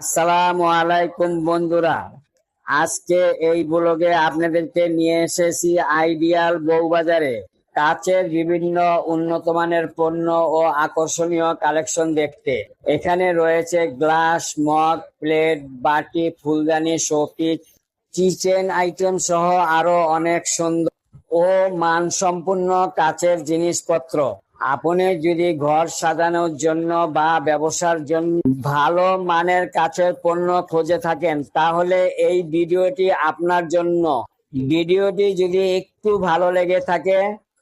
আসসালামু আলাইকুম বন্ধুরা, আজকে এই ব্লগে আপনাদেরকে নিয়ে এসেছি আইডিয়াল বউবাজারে কাচের বিভিন্ন উন্নত মানের পণ্য ও আকর্ষণীয় কালেকশন দেখতে। এখানে রয়েছে গ্লাস, মগ, প্লেট, বাটি, ফুলদানি, শোপিস, কিচেন আইটেম সহ আরো অনেক সুন্দর ও মানসম্পন্ন কাচের জিনিসপত্র। আপনি যদি ঘর সাজানোর জন্য বা ব্যবসার জন্য ভালো মানের কাচের পণ্য খুঁজে থাকেন, তাহলে এই ভিডিওটি আপনার জন্য। ভিডিওটি যদি একটু ভালো লেগে থাকে,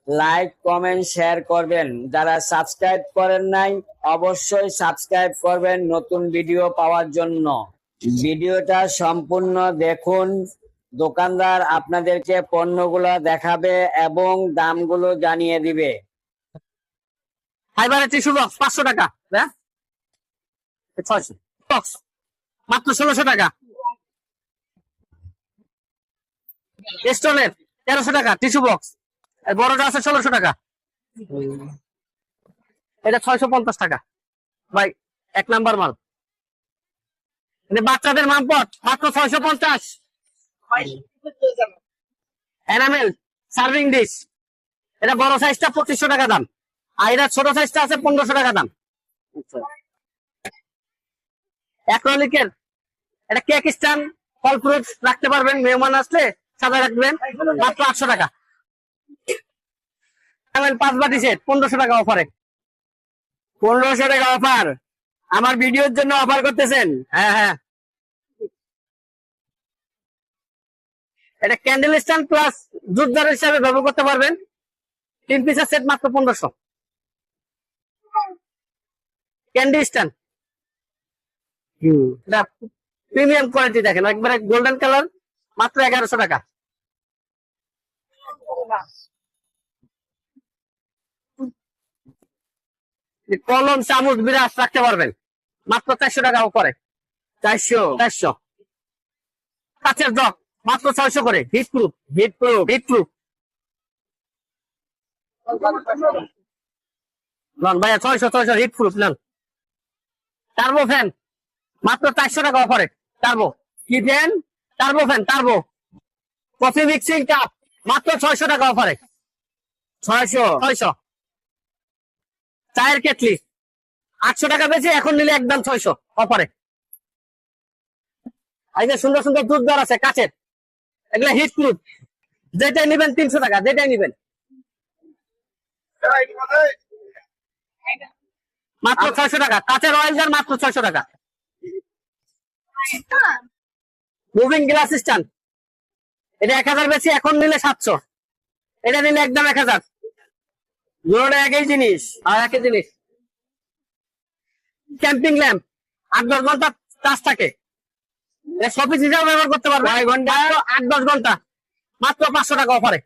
লাইক, কমেন্ট, শেয়ার করবেন। যারা সাবস্ক্রাইব করেন নাই, অবশ্যই সাবস্ক্রাইব করবেন নতুন ভিডিও পাওয়ার জন্য। ভিডিওটা সম্পূর্ণ দেখুন। দোকানদার আপনাদেরকে পণ্যগুলো দেখাবে এবং দামগুলো জানিয়ে দিবে। ফাইবারের টিস্যু বক্স 500 টাকা, হ্যাঁ 600 বক্স মাত্র 1600 টাকা। স্টোনের 1300 টাকা টিস্যু বক্স, বড়টা আছে 1600 টাকা। এটা 650 টাকা ভাই, এক নাম্বার মাল। বাচ্চাদের মামপট মাত্র 650। এনামেল সার্ভিং ডিশ, এটা বড় সাইজটা 2500 টাকা দাম, আর এটা ছোট সাইজটা আছে 1500 টাকা দাম। অ্যাক্রিলিকের এটা কেক স্ট্যান্ড, ফল ফ্রুট রাখতে পারবেন, মেহমান আসলে সাদা রাখবেন, মাত্র 800 টাকা। 5 বাটি সেট 1500 টাকা অফারে। 1500 টাকা অফার, আমার ভিডিওর জন্য অফার করতেছেন? হ্যাঁ হ্যাঁ, এটা candle stand plus juice jar হিসাবে ব্যবহার করতে পারবেন। 3 পিসের সেট মাত্র 1500। ক্যান্ডি স্ট্যান্ড, প্রিমিয়াম কোয়ালিটি, দেখেন একবারে গোল্ডেন কালার, মাত্র 1100 টাকা। কলম, চামচ, বিরাজ রাখতে পারবেন, মাত্র 400 টাকা করে। 400 কাঁচের জগ মাত্র 600 করে। হিট প্রুফ, লন ভাইয়া 600 heat proof lawn. Turbo fan মাত্র 400 টাকা অফারে। টার্বো কি fan, turbo fan, turbo. Coffee mixing cup মাত্র 600 টাকা অফারে। 600 চায়ের কেটলি 800 টাকা বেশি, এখন নিলে একদম 600 অফারে। এই যে সুন্দর সুন্দর দুধ জার আছে কাচের, এগুলো হিট প্রুফ, যেটাই নিবেন 300 টাকা, যেটাই নিবেন মাত্র 600 টাকা। কাচের অয়েল জার মাত্র 600 টাকা। মুভিং গ্লাস স্ট্যান্ড, এটা 1000 বেশি, এখন নিলে 700, এটা নিলে একদম 1000। দুটোটা একই জিনিস। আর একই জিনিস। ক্যাম্পিং ল্যাম্প 8-10 ঘন্টা চার্জ থাকে, শপিস হিসাবে ব্যবহার করতে পারবে। 6 ঘন্টা, 8-10 ঘন্টা, মাত্র 500 টাকা অফারে।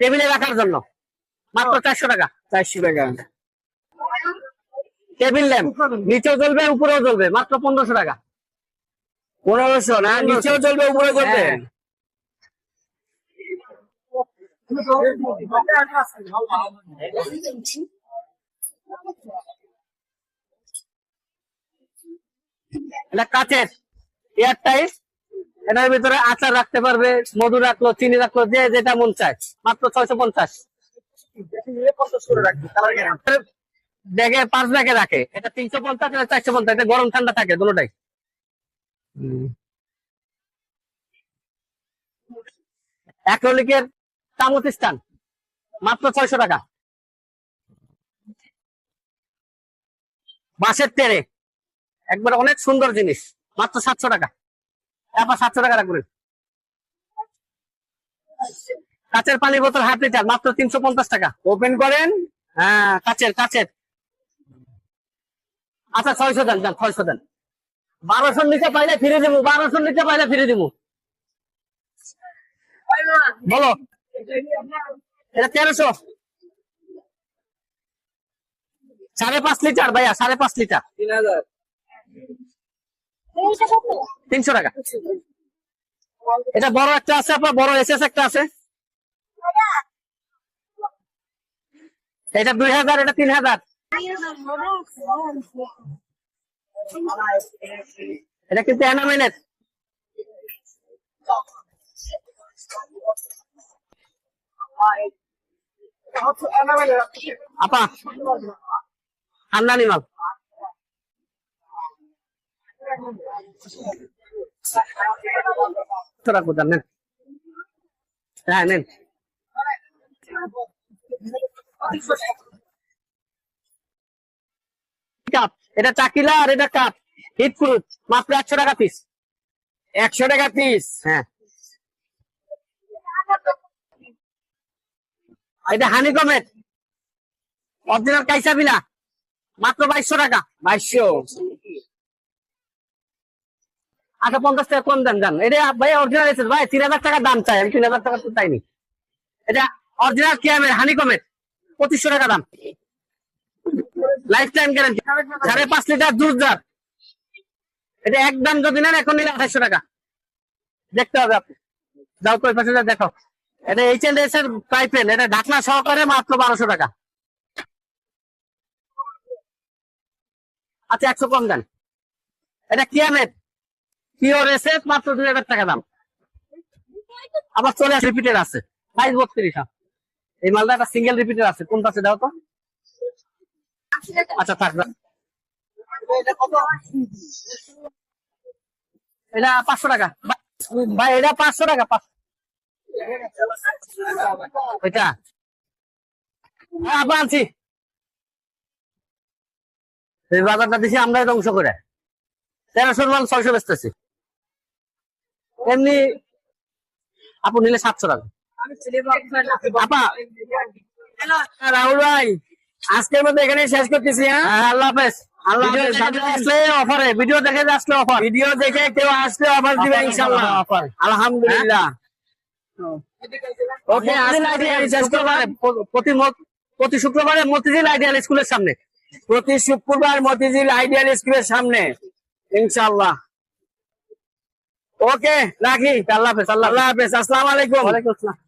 টেবিলে রাখার জন্য মাত্র 400 টাকা। 400 টাকা। টেবিল ল্যাম্প নিচেও জ্বলবে উপরেও জ্বলবে, মাত্র 1500 টাকা। 1500 না, নিচেও চলবে উপরে চলবে। হ্যাঁ। এটা কাচের এয়ার টাইট, এটার ভিতরে আচার রাখতে পারবে, মধু রাখলো, চিনি রাখলো, যে যেটা মন চায়, মাত্র 650। ব্যাগে 5 ব্যাগে রাখে, এটা 350, এটা 450, এটা গরম ঠান্ডা থাকে দুটোটাই। অ্যাক্রিলিকের চামচ স্ট্যান্ড মাত্র 600 টাকা। বাঁশের তেরে একবার অনেক সুন্দর জিনিস, মাত্র 700 টাকা। এবার 700 টাকা রাখবেন। কাচের পানি বোতল 1/2 লিটার মাত্র 350 টাকা। ওপেন করেন। হ্যাঁ কাচের। আচ্ছা 600 দেন, 600 দেন। 1200 নিচে পাইলে ফিরে দেবো, 1200 নিচে পাইলে ফিরে দেবো। বলো, এটা 1300। 5.5 লিটার ভাইয়া, 5.5 লিটার 300 টাকা। এটা বড় একটা আছে আপনার, বড় এসএস একটা আছে, এটা 2000, এটা 3000। এটা কিন্তু এনামেলের আপা খানদানি মাল তোরা কোথায় নেন হ্যাঁ নেন কাপ এটা চাকিলা আর এটা কাপ হিট ফ্রুট মাত্র 100 টাকা পিস 100 টাকা পিস। হ্যাঁ এটা হানি কমেট অরিজিনাল কাইসাবিলা মাত্র 2200 টাকা 2200। আচ্ছা 50 টাকা কম দাম জান এটা ভাই অরিজিনাল এসেছে ভাই 3000 টাকা দাম চাই আমি 3000 টাকা তো চাইনি এটা অরিজিনাল কিয়ামের হানি কমেট 2500 টাকা দাম লাইফ টাইম গ্যারান্টি 5.5 লিটার দুধ জার এটা একদম যদি নেন এখন নিলে 2800 টাকা দেখতে হবে আপনি যাও কই পাশে দেখো এটা H&S এর পাইপেন এটা ঢাকনা সহকারে মাত্র 1200 টাকা আচ্ছা 100 কম দেন এটা কিয়ামের পিওর এসএস মাত্র 2000 টাকা দাম আবার চলে আসে রিপিটার আছে সাইজ 32 এই মালটা একটা সিঙ্গেল রিপিটার আছে কোন পাশে দাও তো আচ্ছা থাক এটা 500 টাকা ভাই এটা 500 টাকা এটা আবার আনছি এই বাজারটা দিছি আমরা ধ্বংস করে 1300 মাল 600 বেচতেছি এমনি আপু নিলে 700 টাকা আপা রাহুল ভাই আজকের মতো এখানে শেষ করতেছি। হ্যাঁ, আল্লাহ হাফেজ আল্লাহ ভিডিও হাফেজ। দেখে আসলে অফারে ভিডিও দেখে আসলে অফার ভিডিও দেখে কেউ আসলে অফার দিবে ইনশাআল্লাহ। অফার আলহামদুলিল্লাহ। ওকে, প্রতি শুক্রবারে মতিঝিল আইডিয়াল স্কুলের সামনে প্রতি শুক্রবার মতিঝিল আইডিয়াল স্কুলের সামনে ইনশাআল্লাহ। ওকে, রাখি। আল্লাহ হাফেজ আল্লাহ হাফেজ। আসসালামু আলাইকুম। ওয়ালাইকুম আসসালাম।